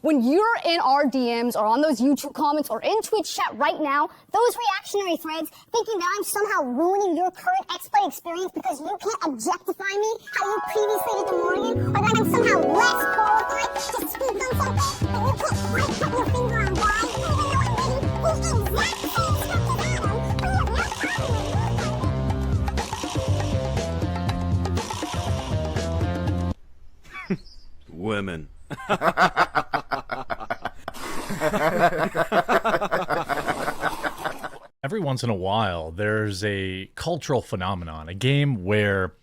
When you're in our DMs or on those YouTube comments or in Twitch chat right now, those reactionary threads thinking that I'm somehow ruining your current exploit experience because you can't objectify me how you previously did to Morgan, or that I'm somehow less qualified to speak on something that you can't quite put your finger on why, even though I'm reading the exact same script as Adam, but you have no time. Women. Every once in a while, there's a cultural phenomenon, a game where,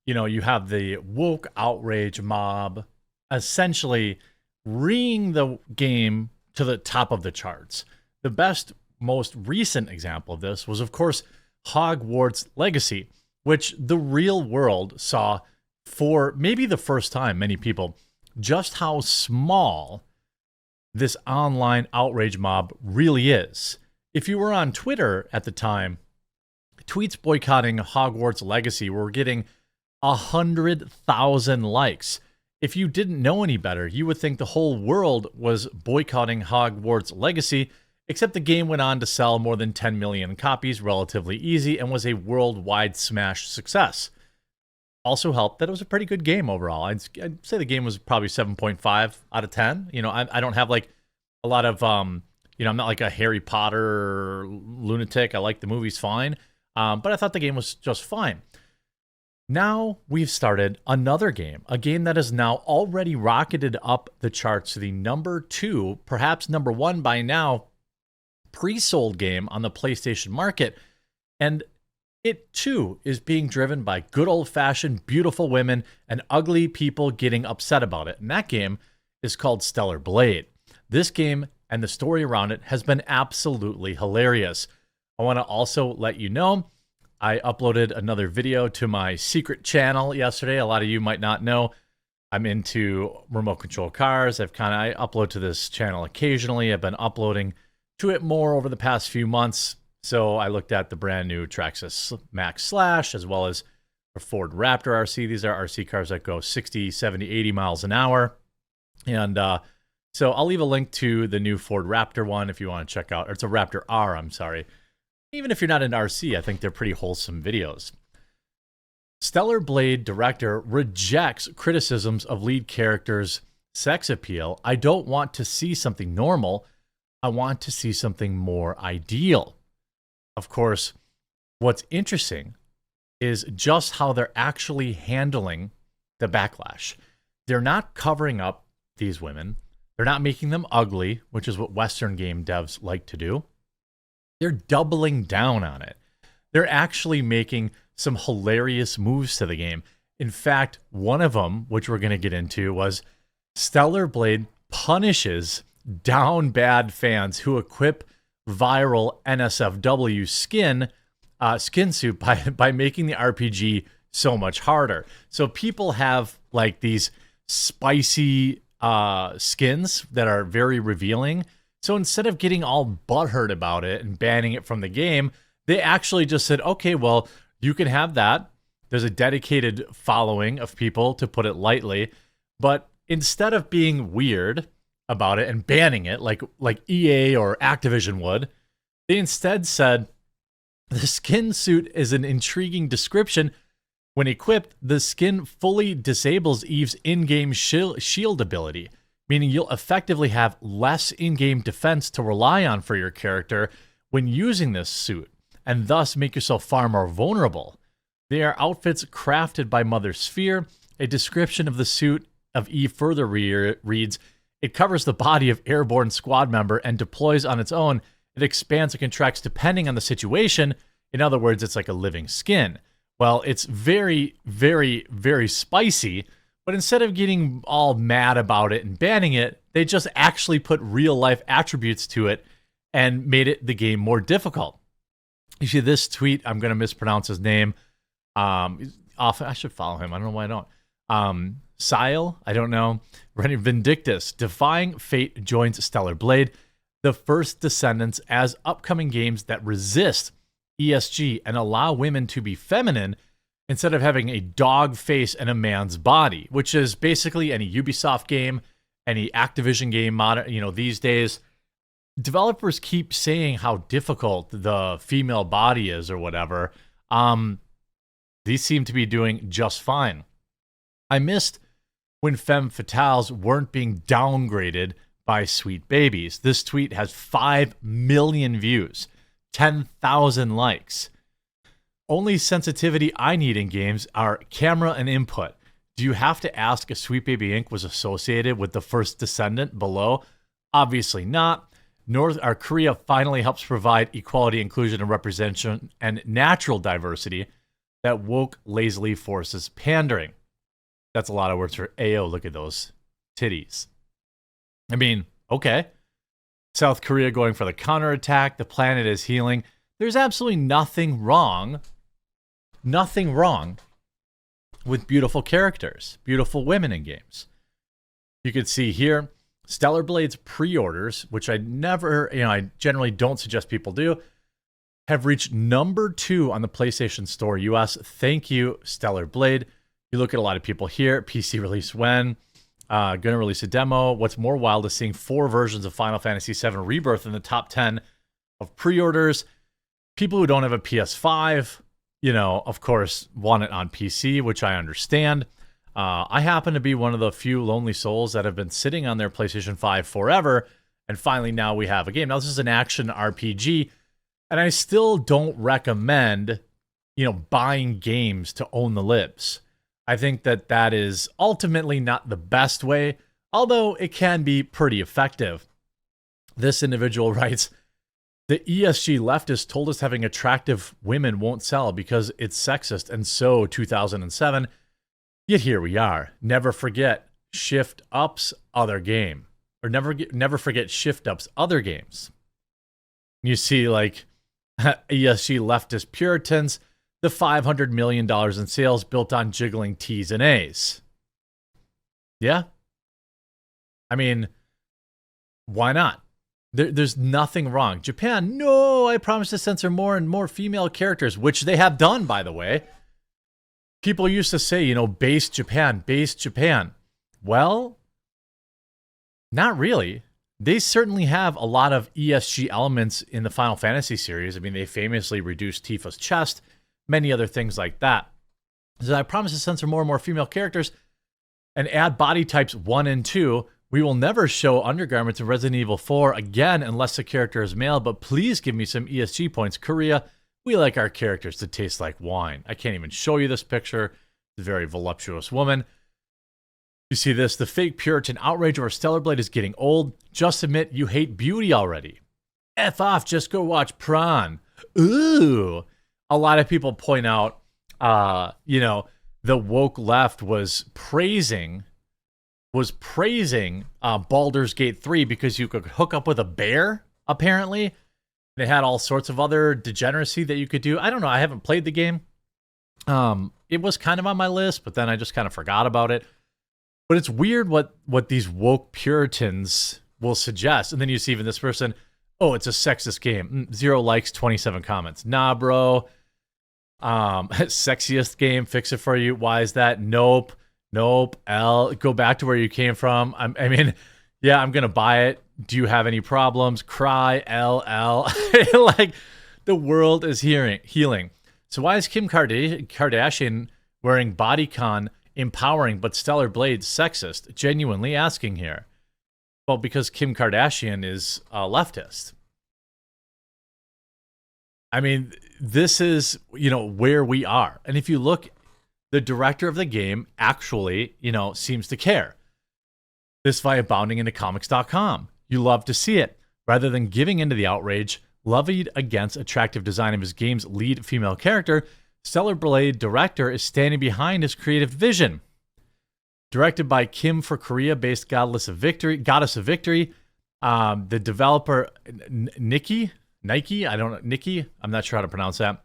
you have the woke outrage mob essentially reeing the game to the top of the charts. The best, most recent example of this was, of course, Hogwarts Legacy, which the real world saw for maybe the first time, many people, just how small this online outrage mob really is. If you were on Twitter at the time, tweets boycotting Hogwarts Legacy were getting 100,000 likes. If you didn't know any better, you would think the whole world was boycotting Hogwarts Legacy, except the game went on to sell more than 10 million copies relatively easy and was a worldwide smash success. Also helped that it was a pretty good game overall. I'd say the game was probably 7.5 out of 10. I don't have like a lot of, I'm not like a Harry Potter lunatic. I like the movies fine. But I thought the game was just fine. Now we've started another game, a game that has now already rocketed up the charts to the number 2, perhaps number 1 by now, pre-sold game on the PlayStation market. And it, too, is being driven by good old-fashioned beautiful women and ugly people getting upset about it. And that game is called Stellar Blade. This game and the story around it has been absolutely hilarious. I want to also let you know, I uploaded another video to my secret channel yesterday. A lot of you might not know I'm into remote control cars. I upload to this channel occasionally. I've been uploading to it more over the past few months. So I looked at the brand new Traxxas Max Slash, as well as a Ford Raptor RC. These are RC cars that go 60, 70, 80 miles an hour. And so I'll leave a link to the new Ford Raptor one if you want to check out. Or it's a Raptor R, I'm sorry. Even if you're not into RC, I think they're pretty wholesome videos. Stellar Blade director rejects criticisms of lead character's sex appeal. I don't want to see something normal. I want to see something more ideal. Of course, what's interesting is just how they're actually handling the backlash. They're not covering up these women. They're not making them ugly, which is what Western game devs like to do. They're doubling down on it. They're actually making some hilarious moves to the game. In fact, one of them, which we're going to get into, was Stellar Blade punishes down bad fans who equip viral NSFW skin suit by making the RPG so much harder. So people have like these spicy skins that are very revealing. So instead of getting all butthurt about it and banning it from the game, they actually just said, okay, well, you can have that. There's a dedicated following of people, to put it lightly. But instead of being weird about it and banning it like EA or Activision would, they instead said, the skin suit is an intriguing description. When equipped, the skin fully disables Eve's in-game shield ability, meaning you'll effectively have less in-game defense to rely on for your character when using this suit, and thus make yourself far more vulnerable. They are outfits crafted by Mother Sphere. A description of the suit of Eve further reads, it covers the body of airborne squad member and deploys on its own. It expands and contracts depending on the situation. In other words, it's like a living skin. Well, it's very, very, very spicy, but instead of getting all mad about it and banning it, they just actually put real-life attributes to it and made it the game more difficult. You see this tweet, I'm going to mispronounce his name. I should follow him. I don't know why I don't. Sile, I don't know. Vindictus, Defying Fate joins Stellar Blade, the first descendants as upcoming games that resist ESG and allow women to be feminine instead of having a dog face and a man's body, which is basically any Ubisoft game, any Activision game these days, developers keep saying how difficult the female body is or whatever. These seem to be doing just fine. I missed when femme fatales weren't being downgraded by sweet babies. This tweet has 5 million views, 10,000 likes. Only sensitivity I need in games are camera and input. Do you have to ask if Sweet Baby Inc. was associated with the first descendant below? Obviously not. Korea finally helps provide equality, inclusion, and representation and natural diversity that woke lazily forces pandering. That's a lot of words for AO. Look at those titties. I mean, okay. South Korea going for the counterattack. The planet is healing. There's absolutely nothing wrong with beautiful characters, beautiful women in games. You could see here, Stellar Blade's pre-orders, which I generally don't suggest people do, have reached number 2 on the PlayStation Store US. Thank you, Stellar Blade. You look at a lot of people here. PC release when? Gonna release a demo. What's more wild is seeing 4 versions of Final Fantasy VII Rebirth in the top 10 of pre-orders. People who don't have a PS5, of course, want it on PC, which I understand. I happen to be one of the few lonely souls that have been sitting on their PlayStation 5 forever, and finally now we have a game. Now, this is an action RPG, and I still don't recommend, buying games to own the libs. I think that is ultimately not the best way, although it can be pretty effective. This individual writes, the ESG leftists told us having attractive women won't sell because it's sexist, and so 2007. Yet here we are. Never forget Shift Up's other game. Or never forget Shift Up's other games. You see, like, ESG leftist Puritans, the $500 million in sales built on jiggling T's and A's. Yeah? I mean, why not? There's nothing wrong. Japan, no, I promise to censor more and more female characters, which they have done, by the way. People used to say, base Japan, base Japan. Well, not really. They certainly have a lot of ESG elements in the Final Fantasy series. I mean, they famously reduced Tifa's chest, many other things like that. So I promise to censor more and more female characters and add body types 1 and 2. We will never show undergarments in Resident Evil 4 again unless the character is male, but please give me some ESG points. Korea, we like our characters to taste like wine. I can't even show you this picture. It's a very voluptuous woman. You see this? The fake Puritan outrage over Stellar Blade is getting old. Just admit you hate beauty already. F off, just go watch Prawn. Ooh. A lot of people point out, the woke left was praising Baldur's Gate 3 because you could hook up with a bear, apparently. They had all sorts of other degeneracy that you could do. I don't know. I haven't played the game. It was kind of on my list, but then I just kind of forgot about it. But it's weird what these woke Puritans will suggest. And then you see even this person, oh, it's a sexist game. 0 likes, 27 comments. Nah, bro. Sexiest game, fix it for you. Why is that? Nope. L, go back to where you came from. I'm going to buy it. Do you have any problems? Cry, LL. Like, the world is healing. So why is Kim Kardashian wearing bodycon empowering but Stellar Blade sexist? Genuinely asking here. Well, because Kim Kardashian is a leftist. I mean, this is, where we are. And if you look, the director of the game actually, seems to care. This via bounding into comics.com. You love to see it. Rather than giving into the outrage levied against attractive design of his game's lead female character, Stellar Blade director is standing behind his creative vision. Directed by Kim for Korea-based Goddess of Victory, the developer Nikki, I'm not sure how to pronounce that.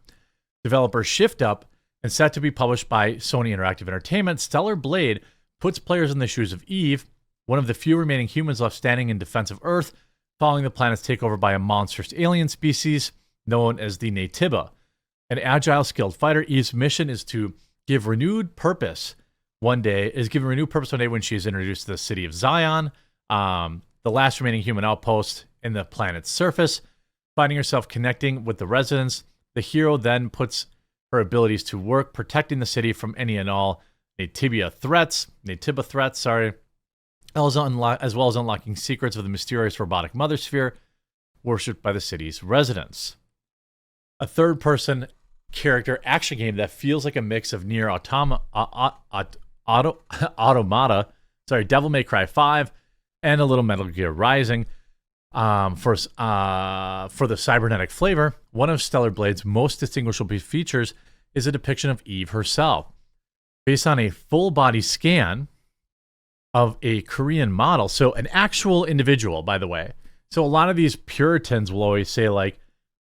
Developer Shift Up, and set to be published by Sony Interactive Entertainment, Stellar Blade puts players in the shoes of Eve, one of the few remaining humans left standing in defense of Earth, following the planet's takeover by a monstrous alien species known as the Natiba. An agile, skilled fighter, Eve's mission is to give renewed purpose one day when she is introduced to the city of Zion, the last remaining human outpost in the planet's surface. Finding herself connecting with the residents, the hero then puts her abilities to work, protecting the city from any and all Natiba threats, as well as unlocking secrets of the mysterious robotic mother sphere worshipped by the city's residents. A third-person character action game that feels like a mix of Nier Automata, Devil May Cry 5, and a little Metal Gear Rising. For the cybernetic flavor, one of Stellar Blade's most distinguishable features is a depiction of Eve herself. Based on a full-body scan of a Korean model, so an actual individual, by the way. So a lot of these Puritans will always say, like,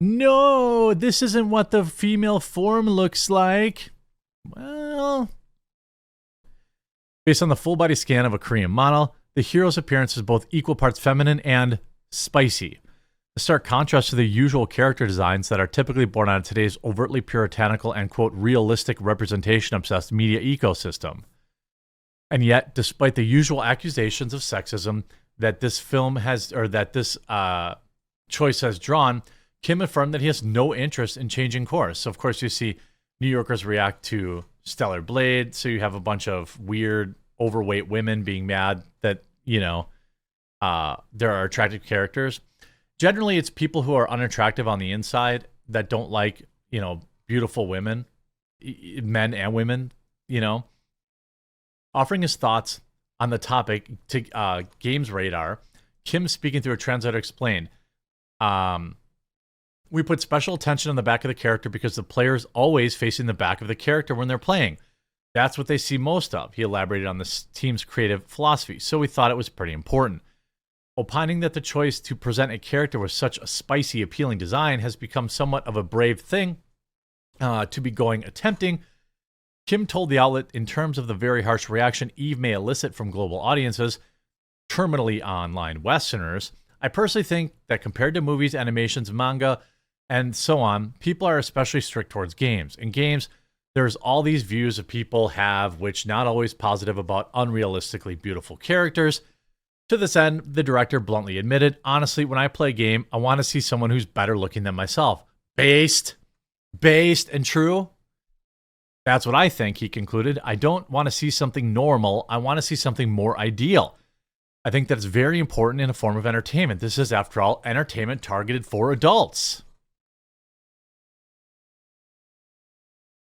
no, this isn't what the female form looks like. Well, based on the full-body scan of a Korean model, the hero's appearance is both equal parts feminine and spicy. A stark contrast to the usual character designs that are typically born out of today's overtly puritanical and, quote, realistic representation-obsessed media ecosystem. And yet, despite the usual accusations of sexism that this film has, or that this choice has drawn, Kim affirmed that he has no interest in changing course. So, of course, you see New Yorkers react to Stellar Blade, so you have a bunch of weird, overweight women being mad that, there are attractive characters. Generally, it's people who are unattractive on the inside that don't like, beautiful women, men and women, Offering his thoughts on the topic to Games Radar, Kim, speaking through a translator, explained, we put special attention on the back of the character because the player is always facing the back of the character when they're playing. That's what they see most of. He elaborated on the team's creative philosophy, so we thought it was pretty important. Opining that the choice to present a character with such a spicy, appealing design has become somewhat of a brave thing to be attempting, Kim told the outlet, in terms of the very harsh reaction Eve may elicit from global audiences, terminally online Westerners, I personally think that compared to movies, animations, manga, and so on, people are especially strict towards games. In games, there's all these views of people have, which not always positive, about unrealistically beautiful characters. To this end, the director bluntly admitted, honestly, when I play a game, I want to see someone who's better looking than myself. Based and true. That's what I think, he concluded. I don't want to see something normal. I want to see something more ideal. I think that's very important in a form of entertainment. This is, after all, entertainment targeted for adults.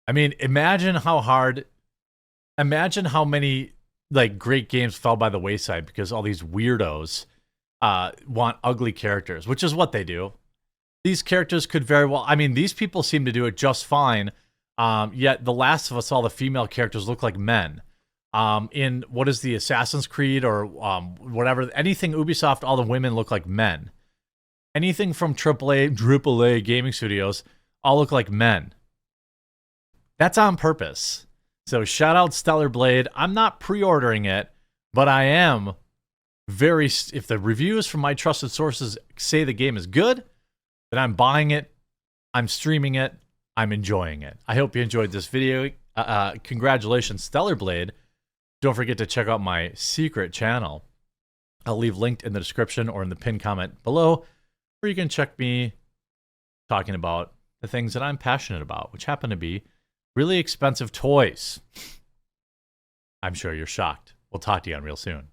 I mean, imagine how many great games fell by the wayside because all these weirdos want ugly characters, which is what they do. These characters could very well, these people seem to do it just fine. Yet The Last of Us, all the female characters look like men. In what is the Assassin's Creed or whatever, anything Ubisoft, all the women look like men. Anything from AAA gaming studios all look like men. That's on purpose. So shout out Stellar Blade. I'm not pre-ordering it, but I am if the reviews from my trusted sources say the game is good, then I'm buying it, I'm streaming it, I'm enjoying it. I hope you enjoyed this video. Congratulations, Stellar Blade. Don't forget to check out my secret channel. I'll leave linked in the description or in the pinned comment below, where you can check me talking about the things that I'm passionate about, which happen to be really expensive toys. I'm sure you're shocked. We'll talk to you on real soon.